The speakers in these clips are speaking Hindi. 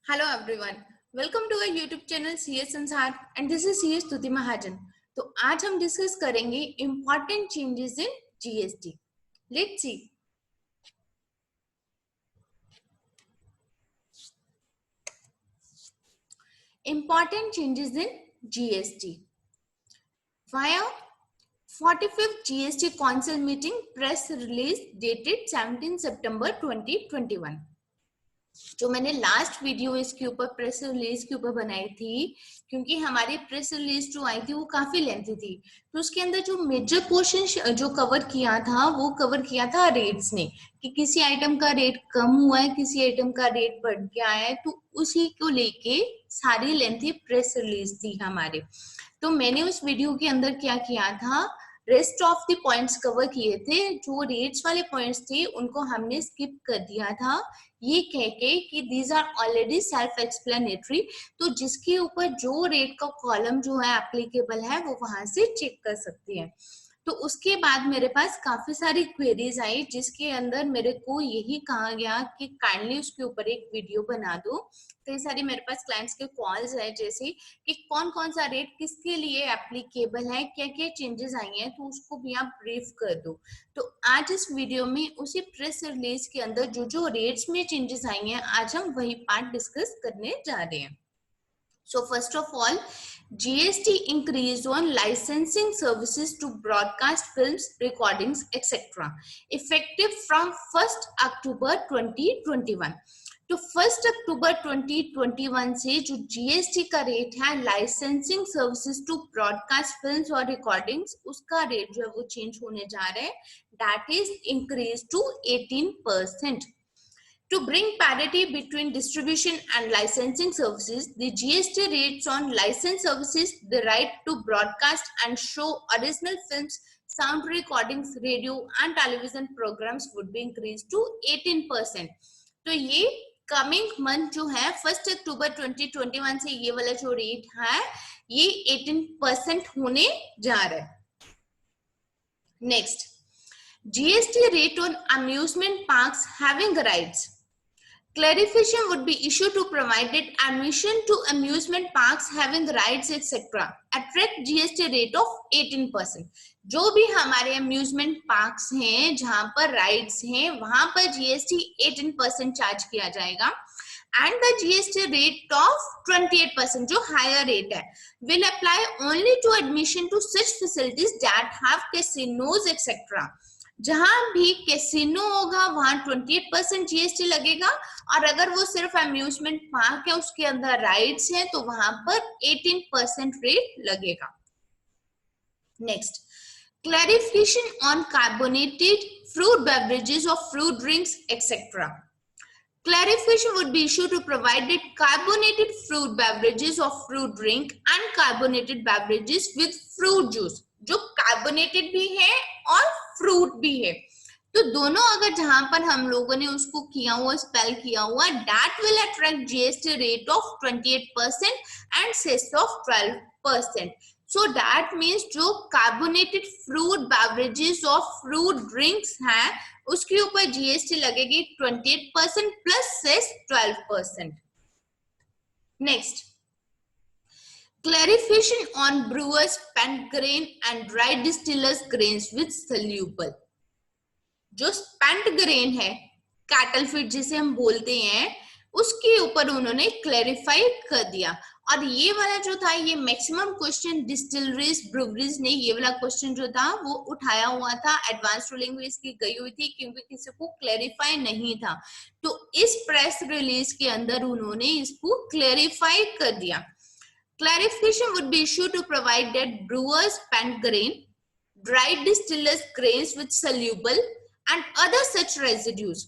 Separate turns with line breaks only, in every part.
Hello everyone, welcome to our YouTube channel CS Sansar and this is CS Stuti Mahajan. तो आज हम डिस्कस करेंगे important changes in GST. Let's see. Important changes in GST via 45th GST Council meeting press release dated 17 September 2021। जो मैंने लास्ट वीडियो इसके ऊपर प्रेस रिलीज के ऊपर बनाई थी, क्योंकि हमारी प्रेस रिलीज जो आई थी वो काफी लेंथी थी, तो उसके अंदर जो मेजर पोर्शन जो कवर किया था वो कवर किया था रेट्स ने, कि किसी आइटम का रेट कम हुआ है, किसी आइटम का रेट बढ़ गया है, तो उसी को लेके सारी लेंथी प्रेस रिलीज थी हमारे। तो मैंने उस वीडियो के अंदर क्या किया था, rest of the points cover किए थे। जो रेट्स वाले पॉइंट्स थे उनको हमने स्किप कर दिया था, ये कह के कि these are already self explanatory. तो जिसके ऊपर जो रेट का कॉलम जो है एप्लीकेबल है वो वहां से चेक कर सकती है। तो उसके बाद मेरे पास काफी सारी क्वेरीज आई, जिसके अंदर मेरे को यही कहा गया कि काइंडली उसके ऊपर एक वीडियो बना दो। कई सारी मेरे पास क्लाइंट्स के कॉल्स है, जैसे कि कौन कौन सा रेट किसके लिए एप्लीकेबल है, क्या क्या चेंजेस आई हैं, तो उसको भी आप ब्रीफ कर दो। तो आज इस वीडियो में उसी प्रेस रिलीज के अंदर जो जो रेट्स में चेंजेस आई हैं, आज हम वही पार्ट डिस्कस करने जा रहे हैं। So first of all, GST increased on licensing services to broadcast films, recordings, etc. effective from 1st October 2021. तो 1 अक्टूबर 2021 से जो जीएसटी का रेट है licensing services to broadcast films और रिकॉर्डिंग्स, उसका रेट जो है वो चेंज होने जा रहा है, that is increase to 18%। To bring parity between distribution and licensing services, the GST rates on licensed services, the right to broadcast and show original films, sound recordings, radio and television programs would be increased to 18%. तो ये कमिंग मंथ जो है 1 अक्टूबर 2021 से ये वाला जो रेट है ये 18% होने जा रहा है। Next, GST rate on amusement parks having rides. Clarification would be issued to provided admission to amusement parks having rides etc. attract GST rate of 18%. जो भी हमारे amusement parks हैं जहां पर rides हैं वहां पर GST 18% चार्ज किया जाएगा, and the GST rate of 28% जो higher rate है will apply only to admission to such facilities that have casinos etc. जहां भी कैसीनो होगा वहां 28% जीएसटी लगेगा, और अगर वो सिर्फ अम्यूजमेंट पार्क है उसके अंदर राइड्स हैं तो वहां पर 18% रेट लगेगा। Next, clarification on carbonated fruit beverages और fruit drinks etcetera. Clarification would be issued to provided carbonated fruit beverages or fruit drink and carbonated beverages with fruit juice, जो कार्बोनेटेड भी है और फ्रूट भी है। तो दोनों अगर जहां पर हम लोगों ने उसको किया हुआ स्पेल किया हुआ, that will attract GST rate of 28% and cess of 12%। So that means जो कार्बोनेटेड फ्रूट बेवरेजेस और फ्रूट ड्रिंक्स हैं उसके ऊपर जीएसटी लगेगी 28% plus cess 12%। Next, clarification on brewers spent grain and dry distillers grains with soluble. जो spent grain है कैटल फीड जिसे हम बोलते हैं उसके ऊपर उन्होंने क्लैरिफाई कर दिया। और ये वाला जो था ये मैक्सिमम क्वेश्चन डिस्टिलरीज ब्रूवरीज ने ये वाला क्वेश्चन जो था वो उठाया हुआ था, एडवांस रूलिंग में इसकी गई हुई थी क्योंकि किसी को क्लैरिफाई नहीं था। तो इस प्रेस रिलीज के अंदर उन्होंने इसको क्लैरिफाई कर दिया। Clarification would be issued to provide that brewers spent grain, dried distillers grains with soluble and other such residues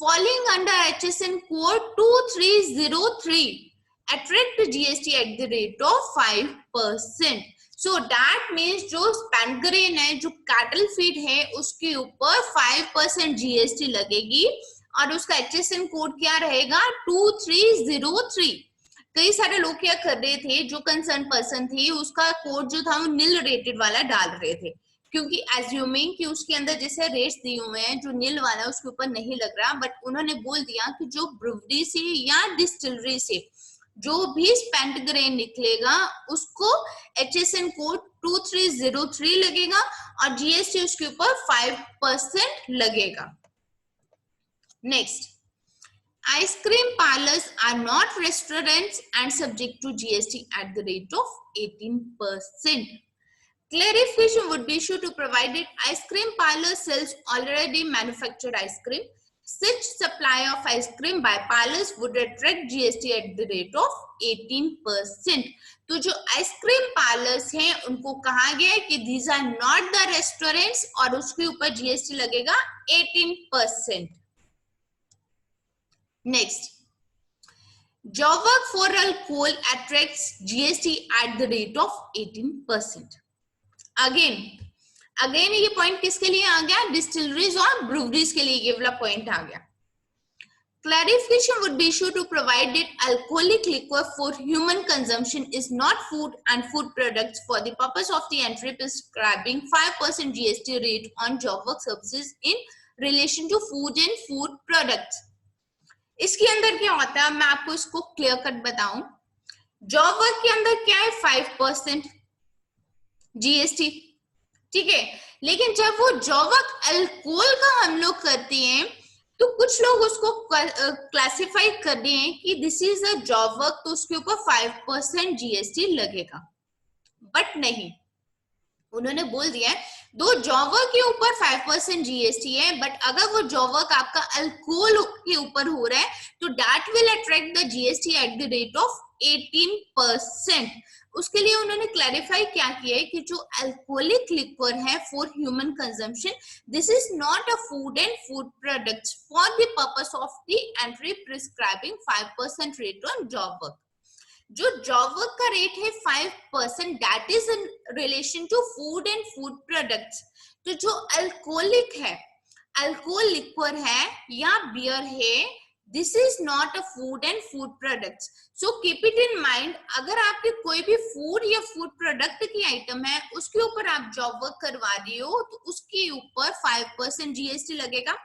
falling under HSN code 2303 attract the GST at the rate of 5%. So that means जो spent grain है, जो cattle feed है, उसके ऊपर 5% GST लगेगी और उसका HSN कोड क्या रहेगा 2303। कई सारे लोग क्या कर रहे थे, जो कंसर्न पर्सन थे उसका कोड जो था वो नील रेटेड वाला डाल रहे थे, क्योंकि एज्यूमिंग कि उसके अंदर जैसे रेट्स दिए हुए हैं, जो नील वाला है उसके ऊपर नहीं लग रहा, बट उन्होंने बोल दिया कि जो ब्रूवरी से या डिस्टिलरी से जो भी स्पेंट ग्रेन निकलेगा उसको HSN कोड 2303 लगेगा और GST उसके ऊपर 5% लगेगा। Next, ice cream parlors are not restaurants and subject to GST at the rate of 18%. Clarification would be issued to provide that ice cream parlor sells already manufactured ice cream. Such supply of ice cream by parlors would attract GST at the rate of 18%. तो जो आइसक्रीम पार्लर्स हैं उनको कहा गया है कि these are not the restaurants और उसके ऊपर GST लगेगा 18%. Next, job work for alcohol attracts GST at the rate of 18%. Again ये पॉइंट किसके लिए आ गया? डिस्टिलरीज और ब्रूवरीज के लिए ये वाला पॉइंट आ गया। Clarification would be issued to provide that alcoholic liquor for human consumption is not food and food products for the purpose of the entry prescribing 5% GST rate on job work services in relation to food and food products. इसके अंदर क्या होता है, मैं आपको इसको क्लियर कट बताऊं। जॉब वर्क के अंदर क्या है? 5% GST, ठीक है। लेकिन जब वो जॉब वर्क अल्कोहल का हम लोग करते हैं तो कुछ लोग उसको क्लासिफाई कर रहे हैं कि this is a job work, तो उसके ऊपर 5% GST लगेगा। बट नहीं, उन्होंने बोल दिया है दो जॉब वर्क के ऊपर 5% GST है, बट अगर वो जॉब वर्क आपका अल्कोहल के ऊपर हो रहा है तो that will attract the GST at the rate of 18%। उसके लिए उन्होंने क्लैरिफाई क्या किया है कि जो अल्कोहलिक लिक्वर है for human consumption, this is not a food and food products for the purpose of the entry prescribing 5% rate on job work. जो जॉब वर्क का रेट है 5%, that is in relation to food and food products. तो जो अल्कोहलिक है, अल्कोहल लिक्वर है या बियर है, this is not a food and food products. So keep it in mind, अगर आपके कोई भी फूड या फूड प्रोडक्ट की आइटम है उसके ऊपर आप जॉब वर्क करवा रही हो तो उसके ऊपर 5% GST लगेगा।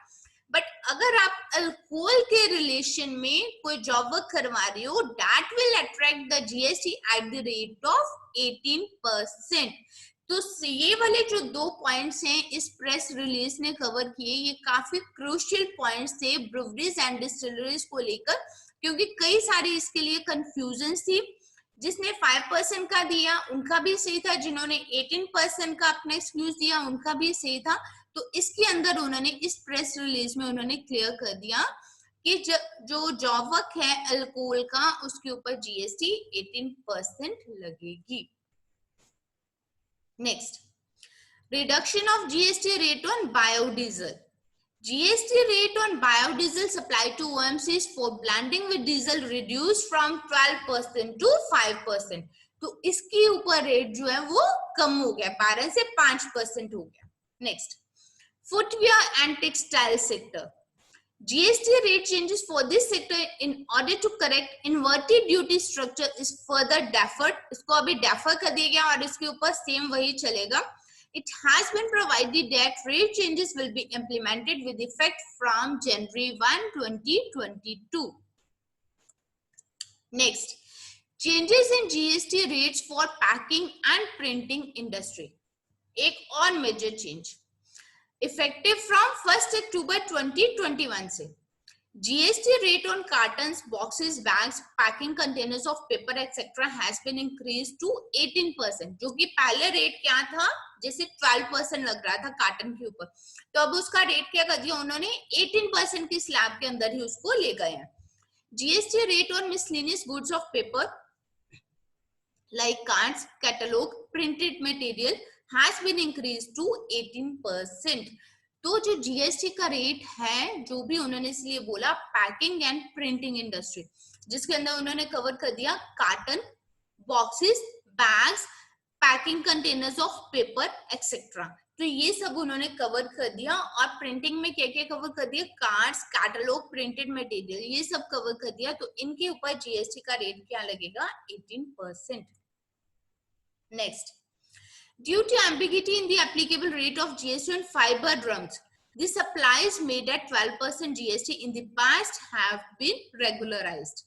बट अगर आप अल्कोहल के रिलेशन में कोई जॉब वर्क करवा रही हो, that will attract the GST at the rate of 18%। तो ये वाले जो दो पॉइंट्स हैं इस प्रेस रिलीज ने कवर किए, ये काफी क्रूशियल पॉइंट्स थे ब्रूवरीज एंड डिस्टिलरीज को लेकर, क्योंकि कई सारी इसके लिए कंफ्यूजन थी। जिसने 5% का दिया उनका भी सही था, जिन्होंने 18% का अपना एक्सक्यूज दिया उनका भी सही था। तो इसके अंदर उन्होंने इस प्रेस रिलीज में उन्होंने क्लियर कर दिया कि जो जॉब वर्क है अल्कोहल का उसके ऊपर GST 18% लगेगी। Next, reduction of GST rate on biodiesel. GST rate on biodiesel supplied to OMCs for blending with diesel reduced from 12% to 5%। तो इसके ऊपर रेट जो है वो कम हो गया, 12 से 5% हो गया। Next, footwear and textile sector. GST rate changes for this sector in order to correct inverted duty structure is further deferred। इसको अभी defer कर दिया गया और इसके ऊपर सेम वही चलेगा। It has been provided that rate changes will be implemented with effect from January 1, 2022. Next, changes in GST rates for packing and printing industry. एक और major change effective from 1st October 2021 से GST rate on cartons, boxes, bags, packing containers of paper etc. has been increased to 18%। जो कि पहले रेट क्या था, जैसे 12% लग रहा था कार्टन के ऊपर, तो अब उसका रेट क्या कर दिया उन्होंने, 18% की स्लैब के अंदर ही उसको ले गए हैं। GST rate on miscellaneous goods of paper like cards, catalogue, printed material has been increase to 18%। तो जो GST का रेट है, जो भी उन्होंने इसलिए बोला पैकिंग एंड प्रिंटिंग इंडस्ट्री, जिसके अंदर उन्होंने कवर कर दिया carton, boxes, bags, packing containers of paper etcetera. तो ये सब उन्होंने कवर कर दिया। और प्रिंटिंग में क्या क्या कवर कर दिया, कार्ड्स, कैटलॉग, प्रिंटेड मटेरियल, ये सब कवर कर दिया। तो इनके ऊपर GST का रेट क्या लगेगा, 18%। Next, Due to ambiguity in the applicable rate of GST on fiber drums, the supplies made at 12% GST in the past have been regularized.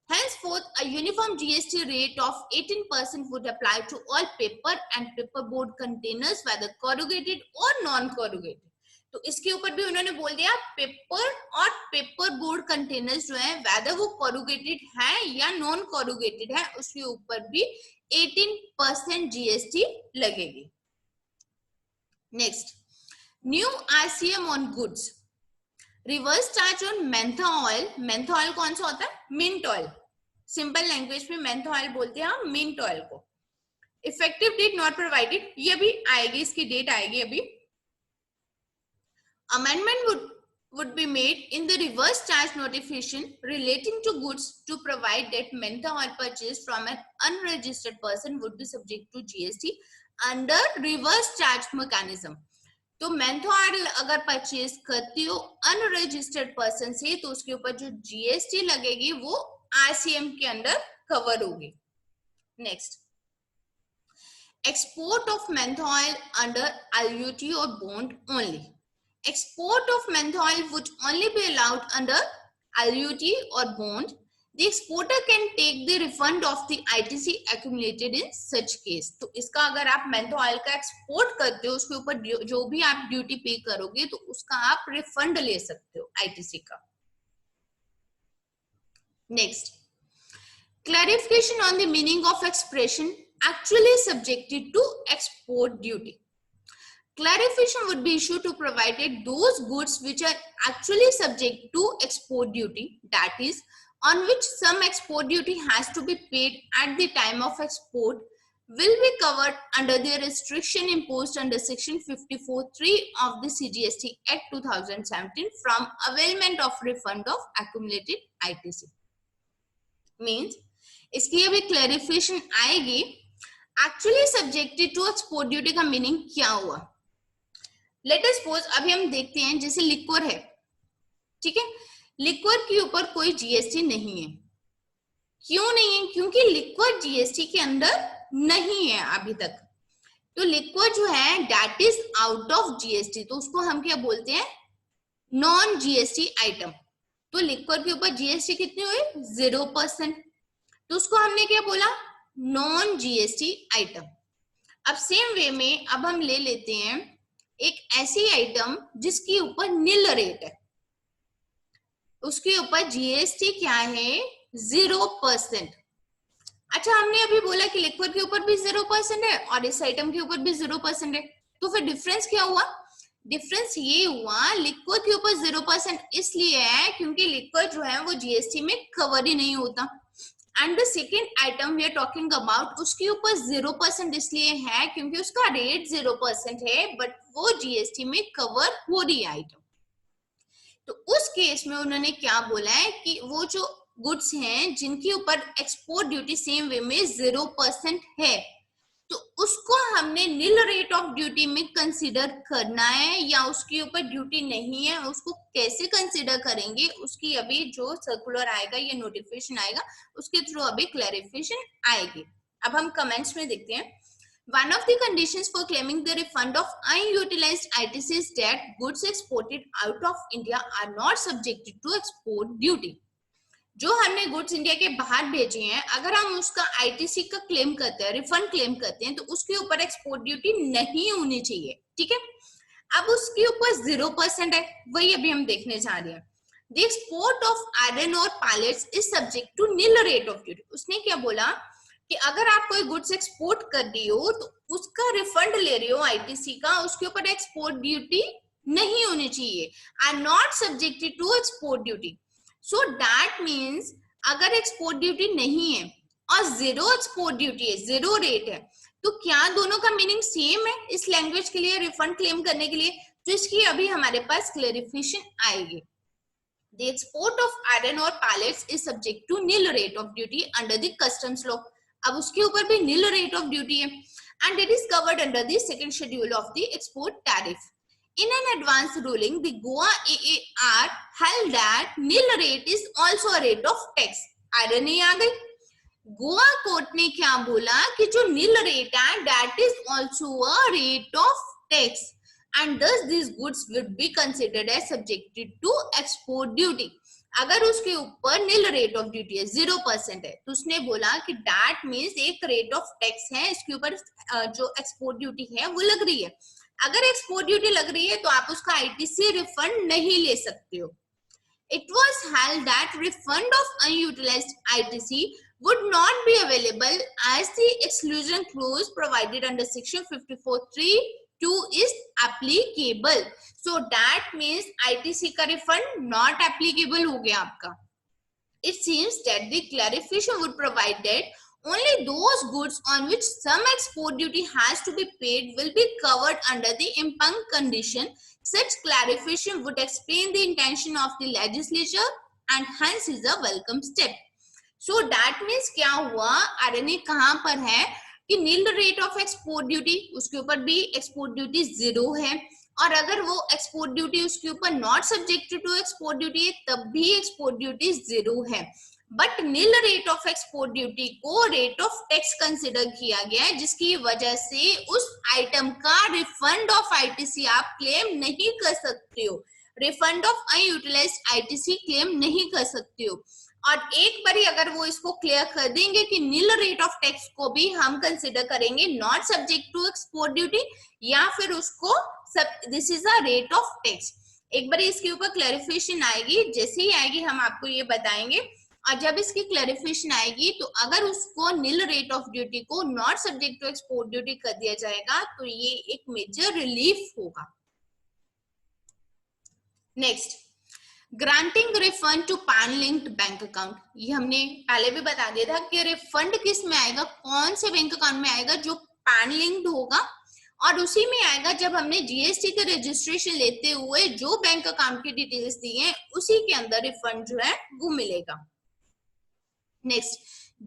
Henceforth, a uniform GST rate of 18% would apply to all paper and paperboard containers, whether corrugated or non-corrugated. तो इसके ऊपर भी उन्होंने बोल दिया पेपर और पेपर बोर्ड कंटेनर्स जो है whether वो corrugated है या non corrugated है, उसके ऊपर भी 18% GST लगेगी. Next, new RCM on goods. Reverse charge on mentha oil. mentha oil कौन सा होता है? mint oil. सिंपल लैंग्वेज में mentha oil बोलते हैं हम mint oil को. Effective date not provided. ये भी आएगी, इसकी डेट आएगी अभी. Amendment would be made in the reverse charge notification relating to goods to provide that mentha oil purchased from an unregistered person would be subject to GST under reverse charge mechanism. तो mentha oil अगर परचेज करती हो अनरजिस्टर्ड पर्सन से तो उसके ऊपर जो GST लगेगी वो RCM के अंदर कवर होगी. Next, export of mentha oil under LUT or bond only. Export of mentha oil would only be allowed under LUT or bond. The exporter can take the refund of the ITC accumulated in such case. तो इसका अगर आप mentha oil का एक्सपोर्ट करते हो उसके ऊपर जो भी आप ड्यूटी पे करोगे तो उसका आप रिफंड ले सकते हो ITC का. Next, clarification on the meaning of expression actually subjected to export duty. Clarification would be issued to provide that those goods which are actually subject to export duty, that is, on which some export duty has to be paid at the time of export, will be covered under the restriction imposed under Section 54(3) of the CGST Act 2017 from availment of refund of accumulated ITC. Means, इसकी अभी clarification आएगी. Actually subjected to export duty का meaning क्या हुआ? लेट अस सपोज अभी हम देखते हैं जैसे लिक्वर है, ठीक है, लिक्वर के ऊपर कोई जीएसटी नहीं है. क्यों नहीं है? क्योंकि लिक्वर जीएसटी के अंदर नहीं है अभी तक. तो लिक्वर जो है that is out of GST, तो उसको हम क्या बोलते हैं? Non GST item. तो लिक्वर के ऊपर जीएसटी कितनी हुई? 0%. तो उसको हमने क्या बोला? Non GST item. अब सेम वे में अब हम ले लेते हैं एक ऐसी आइटम जिसके ऊपर नील रेट है, उसके ऊपर जीएसटी क्या है? 0%. अच्छा, हमने अभी बोला कि लिक्विड के ऊपर भी 0% है और इस आइटम के ऊपर भी 0% है, तो फिर डिफरेंस क्या हुआ? डिफरेंस ये हुआ लिक्विड के ऊपर 0% इसलिए है क्योंकि लिक्विड जो है वो जीएसटी में कवर ही नहीं होता. And the second item we are talking about, उसके ऊपर 0% इसलिए है क्योंकि उसका रेट 0% है बट वो जीएसटी में कवर हो रही है आइटम. तो उस केस में उन्होंने क्या बोला है कि वो जो गुड्स हैं जिनके ऊपर एक्सपोर्ट ड्यूटी सेम वे में 0% है तो उसको हमने नील रेट ऑफ ड्यूटी में कंसीडर करना है या उसके ऊपर ड्यूटी नहीं है, उसको कैसे कंसीडर करेंगे उसकी अभी जो सर्कुलर आएगा या नोटिफिकेशन आएगा उसके थ्रू अभी क्लैरिफिकेशन आएगी. अब हम कमेंट्स में देखते हैं. One of the conditions for claiming the refund of unutilized ITC is that goods exported out of India are not subjected to export duty. जो हमने गुड्स इंडिया के बाहर भेजे हैं अगर हम उसका आईटीसी का क्लेम करते हैं, रिफंड क्लेम करते हैं तो उसके ऊपर एक्सपोर्ट ड्यूटी नहीं होनी चाहिए. ठीक है, अब उसके ऊपर 0% है, वही अभी हम देखने जा रहे हैं. The export of iron ore pallets is subject to nil rate of duty. उसने क्या बोला कि अगर आप कोई गुड्स एक्सपोर्ट कर रही हो तो उसका रिफंड ले रही हो आईटीसी का, उसके ऊपर एक्सपोर्ट ड्यूटी नहीं होनी चाहिए. Are not subjected to export duty. So that means अगर एक्सपोर्ट ड्यूटी नहीं है और 0 एक्सपोर्ट ड्यूटी है, 0 रेट है, तो क्या दोनों का मीनिंग सेम है इस लैंग्वेज के लिए रिफंड क्लेम करने के लिए? तो इसकी अभी हमारे पास क्लैरिफिकेशन आएगी. The export of iron ore pallets is subject to nil rate of duty under the customs law. अब उसके ऊपर भी nil rate of duty है and it is covered under the second schedule of the export tariff. In an advance ruling, the Goa AAR held that nil rate is also a rate of tax. Irony आ गई. गोवा कोर्ट ने क्या बोला कि जो नील रेट है that is also a rate of tax and thus these goods would be considered as subjected to export duty. अगर उसके ऊपर नील रेट ऑफ ड्यूटी है 0% है तो उसने बोला कि दैट मीन्स एक रेट ऑफ टैक्स है, इसके ऊपर जो एक्सपोर्ट ड्यूटी है वो लग रही है. अगर एक्सपोर्ट ड्यूटी लग रही है तो आप उसका आईटीसी रिफंड नहीं ले सकते हो. It was held that refund of unutilized ITC would not be available as the exclusion clause provided under section 54(3)(2) is applicable. So that means ITC का refund not applicable हो गया आपका. It seems that the clarification would provide that only those goods on which some export duty has to be paid will be covered under the impugned condition. Such clarification would explain the intention of the legislature and hence is a welcome step. So that means क्या हुआ, आरएनए कहाँ पर है कि nil rate of export duty, उसके ऊपर भी एक्सपोर्ट ड्यूटी 0 है, और अगर वो एक्सपोर्ट ड्यूटी उसके ऊपर not subjected to export duty है तब भी एक्सपोर्ट ड्यूटी 0 है. But nil rate of export duty को रेट ऑफ टैक्स कंसिडर किया गया है, जिसकी वजह से उस आइटम का रिफंड ऑफ आईटीसी आप क्लेम नहीं कर सकते हो. Refund of unutilised ITC claim नहीं कर सकते हो. और एक बारी अगर वो इसको क्लियर कर देंगे कि नील रेट ऑफ टैक्स को भी हम कंसिडर करेंगे not subject to export duty या फिर उसको this is a rate of tax. एक बार इसके ऊपर क्लैरिफिकेशन आएगी, जैसे ही आएगी हम आपको ये बताएंगे. और जब इसकी क्लैरिफिकेशन आएगी तो अगर उसको नील रेट ऑफ ड्यूटी को not subject to export duty कर दिया जाएगा तो ये एक मेजर रिलीफ होगा. Next, granting refund to PAN linked bank account. ये हमने पहले भी बता दिया था कि रिफंड किस में आएगा, कौन से बैंक अकाउंट में आएगा, जो पैन लिंक्ड होगा, और उसी में आएगा जब हमने जीएसटी के रजिस्ट्रेशन लेते हुए जो बैंक अकाउंट की डिटेल्स दी हैं उसी के अंदर रिफंड जो है वो मिलेगा. Next,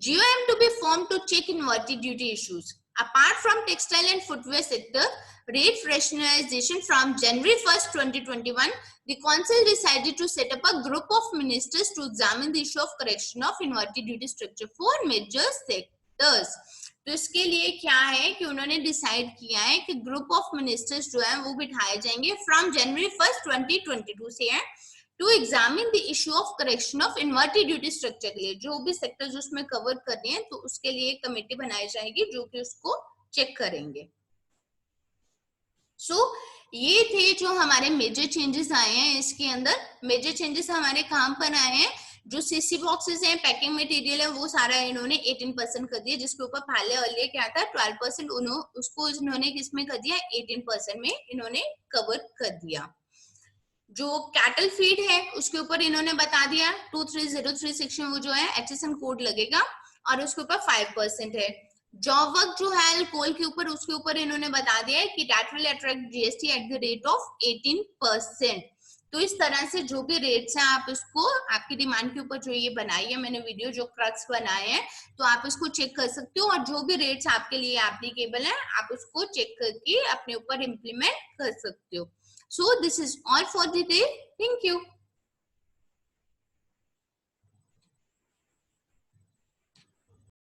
GOM to be formed to check inverted duty issues. Apart from textile and footwear sector, rate rationalization from January 1st, 2021, the council decided to set up a group of ministers to examine the issue of correction of inverted duty structure for major sectors. तो इसके लिए क्या है कि उन्होंने डिसाइड किया है कि ग्रुप ऑफ मिनिस्टर्स जो है वो बिठाए जाएंगे फ्रॉम जनवरी 1st, 2022 से है to examine the issue of correction of inverted duty structure के लिए. जो भी सेक्टर्स उसमें कवर करने हैं तो उसके लिए एक कमेटी बनाई जाएगी जो कि उसको चेक करेंगे. सो ये थे जो हमारे मेजर चेंजेस आए हैं. इसके अंदर मेजर चेंजेस हमारे कहां पर आए हैं, जो सीसी बॉक्सेस हैं, पैकिंग मटेरियल है, वो सारा इन्होंने 18% कर दिया, जिसके ऊपर पहले अर्लियर क्या था 12%, उसको इन्होंने किसमें कर दिया 18% में इन्होंने कवर कर दिया. जो कैटल फीड है उसके ऊपर इन्होंने बता दिया 2303 सेक्शन वो जो है HSN कोड लगेगा और उसके ऊपर 5% है. जॉब वर्क जो है अल्कोहल के ऊपर उसके ऊपर इन्होंने बता दिया है कि that will attract GST at the rate of 18%. तो इस तरह से जो भी रेट्स हैं आप इसको आपकी डिमांड के ऊपर जो ये बनाई है मैंने वीडियो जो क्रक्स बनाए हैं तो आप इसको चेक कर सकते हो और जो भी रेट्स आपके लिए एप्लीकेबल है आप उसको चेक करके अपने ऊपर इम्प्लीमेंट कर सकते हो. So this is all for the day. Thank you.